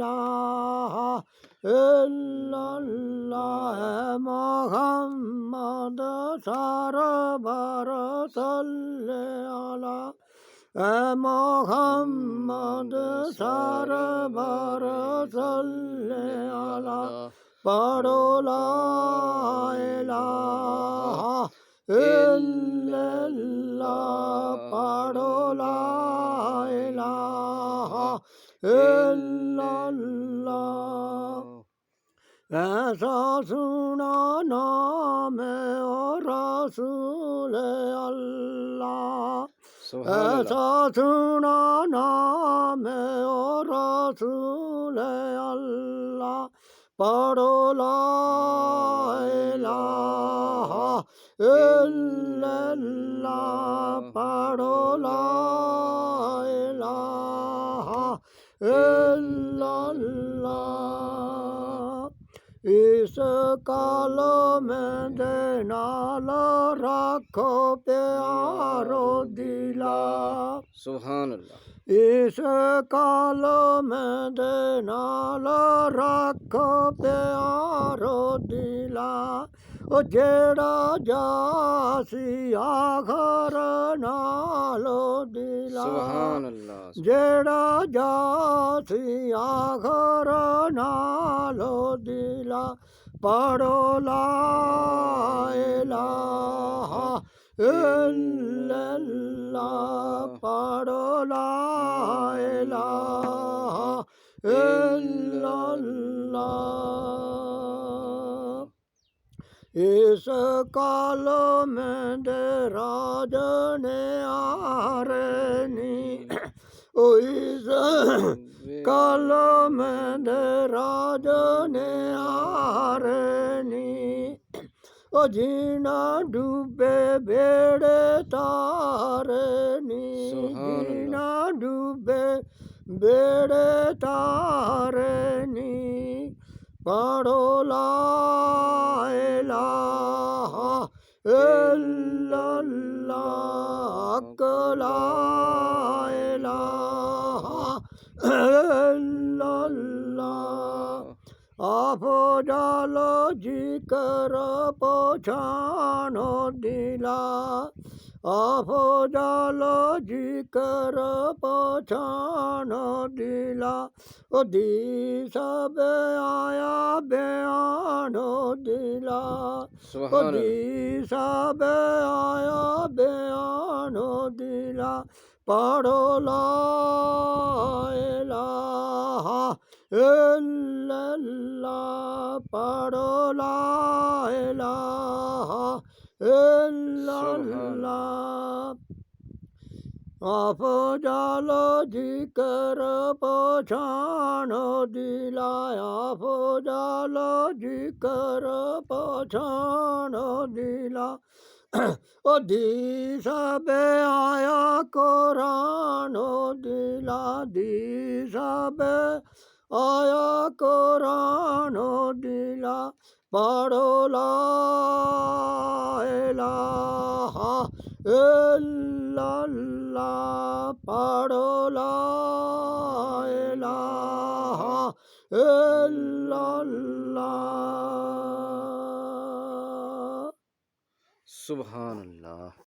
ilaha illallah Muhammad sarbar salli ala Muhammad sarbar salli ala पढ़ो ला इलाहा इल्लल्लाह पढ़ो ला इलाहा इल्लल्लाह ऐसा सुना नाम और रसूल अल्लाह ऐसा सुना नाम और रसूल अल्लाह पढ़ो ला इलाहा इल्लल्लाह पढ़ो ला इलाहा इल्लल्लाह इस कालो में देनाल रखो प्यारो दिला सुभान अल्लाह इस कालो में देनाल रखो प्यारो दिला ओ जेड़ा जासी आखर नालो दिला सुभान अल्लाह जेड़ा जासी आखर नालो दिला पढ़ो ला इलाहा इल्लल्लाह पढ़ो ला इलाहा इल्लल्लाह इस कालो में राज ने आरनी ओ इस कालो में राज ने आरनी ओ जीना डूबे बेड़े तारनी जीना डूबे बेड़े तारनी पढ़ो ला इलाहा इल्लल्लाह ला इलाहा इल्लल्लाह आफो जालो जिकर पछानो दिला आफो जालो जिकर पछानो दिला ओ दी सब आया बयानो दिला ओ दी सब आया बयानो दिला पढ़ो ला इलाहा इल्लल्लाह पढ़ो ला इलाहा इल्लल्लाह आफो जालो जिकर पछानो दिला आफो जालो जिकर पछानो दिला ओ दी सब आया कुरानो दिला दी सब आया कुरानो दिला पढ़ो ला इलाहा इल्लल्लाह पढ़ो ला इलाहा इल्लल्लाह सुभान अल्लाह।